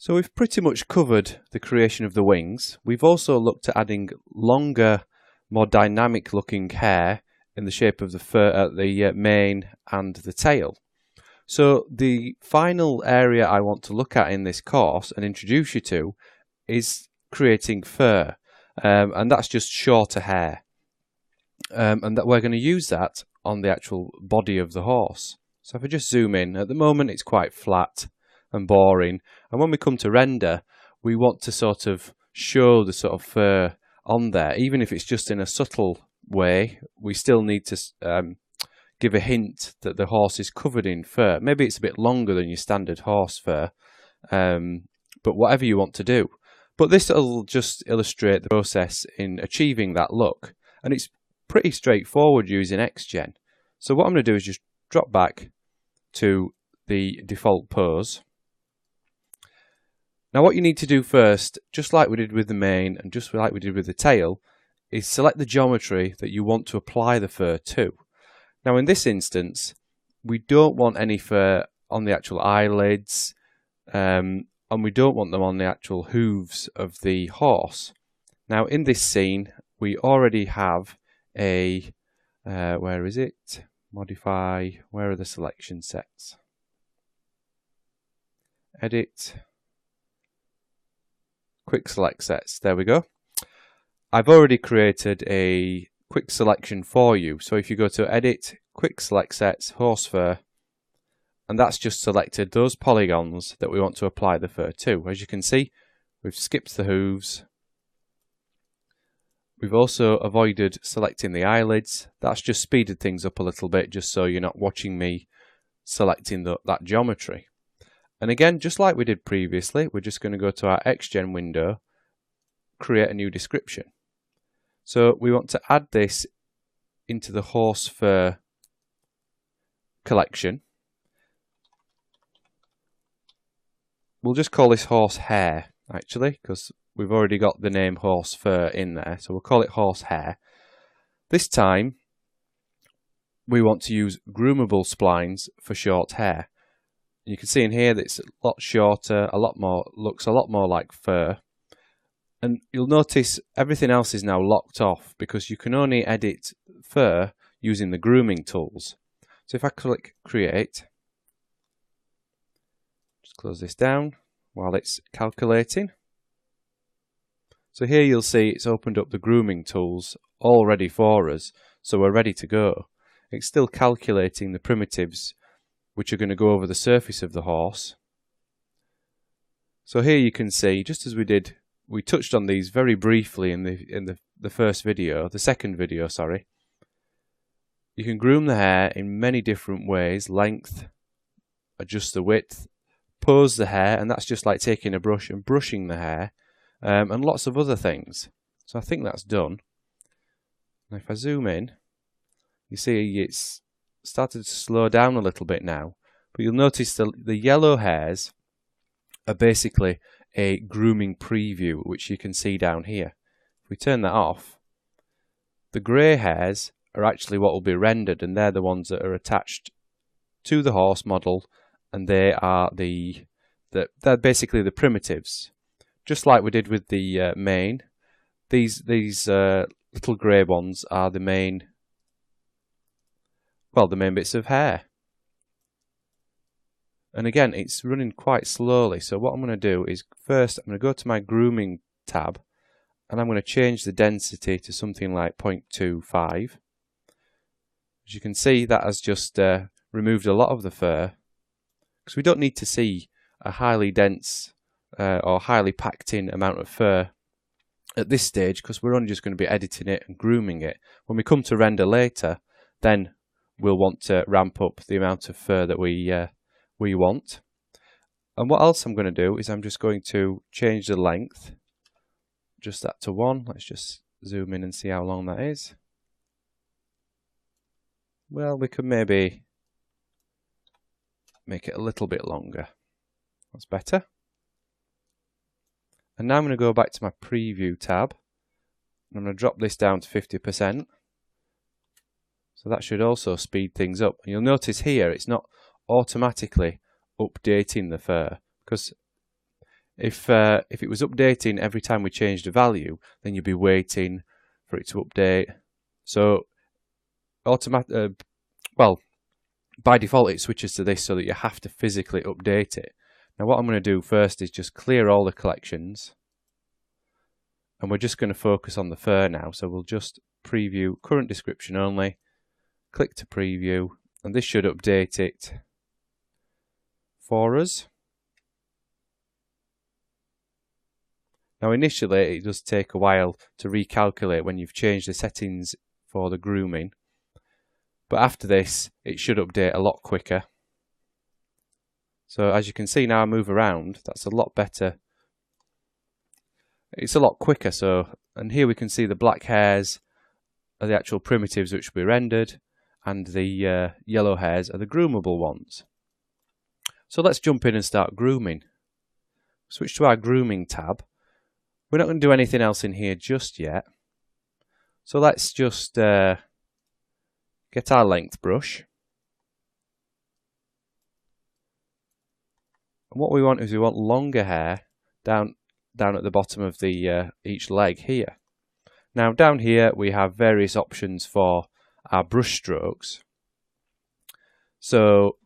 So we've pretty much covered the creation of the wings. We've also looked at adding longer, more dynamic looking hair in the shape of the fur at the mane and the tail. So the final area I want to look at in this course and introduce you to is creating fur, and that's just shorter hair, and that we're going to use that on the actual body of the horse. So if I just zoom in, at the moment it's quite flat and boring, and when we come to render we want to sort of show the sort of fur on there. Even if it's just in a subtle way, we still need to give a hint that the horse is covered in fur. Maybe it's a bit longer than your standard horse fur, but whatever you want to do. But this will just illustrate the process in achieving that look, and it's pretty straightforward using XGen. So what I'm going to do is just drop back to the default pose. Now what you need to do first, just like we did with the mane and just like we did with the tail, is select the geometry that you want to apply the fur to. Now in this instance, we don't want any fur on the actual eyelids, and we don't want them on the actual hooves of the horse. Now in this scene, we already have a, where is it? Modify, where are the selection sets? Edit. Quick select sets, there we go. I've already created a quick selection for you. So if you go to edit, quick select sets, horse fur, and that's just selected those polygons that we want to apply the fur to. As you can see, we've skipped the hooves. We've also avoided selecting the eyelids. That's just speeded things up a little bit, just so you're not watching me selecting that geometry. And again, just like we did previously, we're just going to go to our XGen window, create a new description. So we want to add this into the horse fur collection. We'll just call this horse hair, actually, because we've already got the name horse fur in there. So we'll call it horse hair. This time, we want to use groomable splines for short hair. You can see in here that it's a lot shorter, looks a lot more like fur. And you'll notice everything else is now locked off because you can only edit fur using the grooming tools. So if I click create, just close this down while it's calculating. So here you'll see it's opened up the grooming tools all ready for us, so we're ready to go. It's still calculating the primitives which are going to go over the surface of the horse. So here you can see, just as we touched on these very briefly in the first video, the second video, sorry. You can groom the hair in many different ways: length, adjust the width, pose the hair, and that's just like taking a brush and brushing the hair, and lots of other things. So I think that's done. Now if I zoom in, you see it's started to slow down a little bit now, but you'll notice the yellow hairs are basically a grooming preview, which you can see down here. If we turn that off, the grey hairs are actually what will be rendered, and they're the ones that are attached to the horse model, and they are they're basically the primitives. Just like we did with the mane, these little grey ones are the main bits of hair. And again, it's running quite slowly, so what I'm going to do is first I'm going to go to my grooming tab and I'm going to change the density to something like 0.25. As you can see, that has just removed a lot of the fur, because we don't need to see a highly dense or highly packed in amount of fur at this stage, because we're only just going to be editing it and grooming it. When we come to render later, then we'll want to ramp up the amount of fur that we want. And what else I'm going to do is I'm just going to change the length, just that to 1. Let's just zoom in and see how long that is. Well, we could maybe make it a little bit longer. That's better. And now I'm going to go back to my preview tab. I'm going to drop this down to 50%. So that should also speed things up. And you'll notice here it's not automatically updating the fur, because If it was updating every time we changed a value, then you'd be waiting for it to update. So by default it switches to this so that you have to physically update it. Now what I'm going to do first is just clear all the collections, and we're just going to focus on the fur now. So we'll just preview current description only, click to preview, and this should update it for us. Now initially it does take a while to recalculate when you've changed the settings for the grooming, but after this it should update a lot quicker. So as you can see now I move around, that's a lot better. It's a lot quicker. And here we can see the black hairs are the actual primitives which we rendered, and the yellow hairs are the groomable ones. So let's jump in and start grooming. Switch to our grooming tab. We're not going to do anything else in here just yet. So let's just get our length brush. And what we want is we want longer hair down at the bottom of the each leg here. Now down here we have various options for our brush strokes. So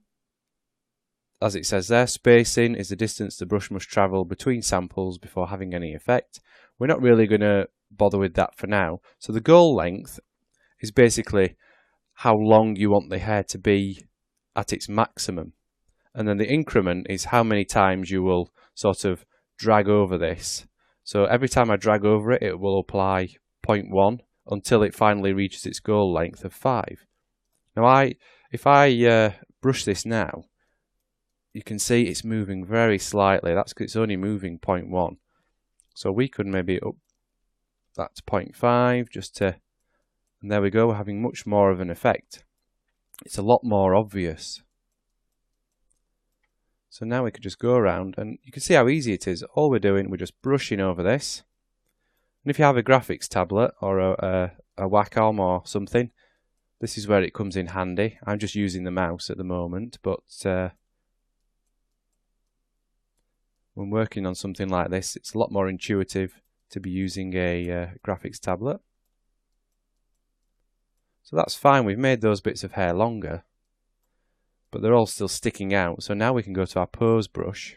as it says there, spacing is the distance the brush must travel between samples before having any effect. We're not really going to bother with that for now. So the goal length is basically how long you want the hair to be at its maximum. And then the increment is how many times you will sort of drag over this. So every time I drag over it, it will apply 0.1 until it finally reaches its goal length of 5. Now if I brush this now, you can see it's moving very slightly. That's because it's only moving 0.1. So we could maybe up that to 0.5 just to, and there we go, we're having much more of an effect. It's a lot more obvious. So now we could just go around and you can see how easy it is. All we're doing, we're just brushing over this. And if you have a graphics tablet or a Wacom or something, this is where it comes in handy. I'm just using the mouse at the moment, but when working on something like this, it's a lot more intuitive to be using a graphics tablet. So that's fine, we've made those bits of hair longer, but they're all still sticking out. So now we can go to our pose brush.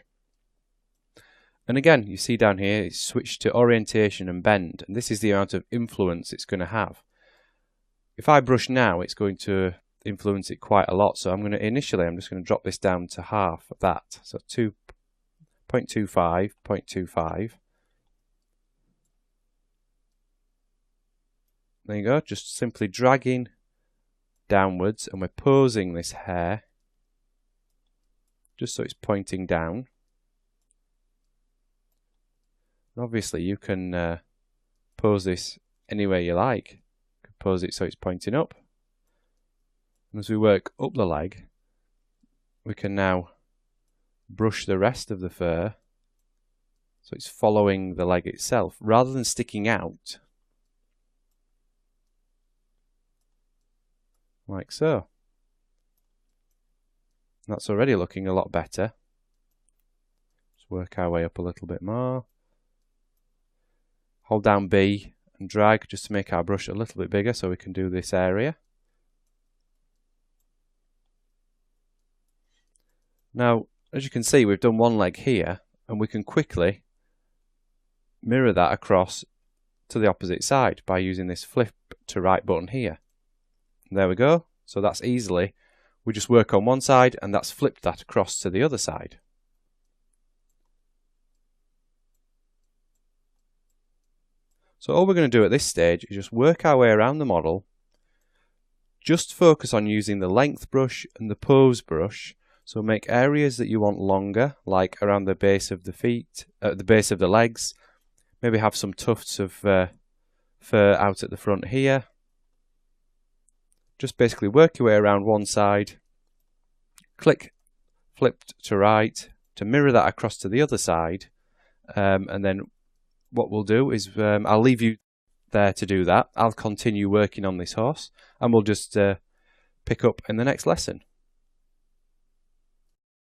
And again, you see down here, it's switched to orientation and bend, and this is the amount of influence it's going to have. If I brush now, it's going to influence it quite a lot. So I'm just going to drop this down to half of that. So 0.25, 0.25. There you go, just simply dragging downwards, and we're posing this hair just so it's pointing down. And obviously you can pose this anywhere you like. You can pose it so it's pointing up. And as we work up the leg, we can now brush the rest of the fur so it's following the leg itself rather than sticking out like so. That's already looking a lot better. Let's work our way up a little bit more. Hold down B and drag just to make our brush a little bit bigger so we can do this area. Now, as you can see, we've done one leg here, and we can quickly mirror that across to the opposite side by using this flip to right button here. And there we go. So that's easily, we just work on one side and that's flipped that across to the other side. So all we're going to do at this stage is just work our way around the model. Just focus on using the length brush and the pose brush. So make areas that you want longer, like around the base of the feet, the base of the legs. Maybe have some tufts of fur out at the front here. Just basically work your way around one side. Click flipped to right to mirror that across to the other side. And then what we'll do is I'll leave you there to do that. I'll continue working on this horse and we'll just pick up in the next lesson.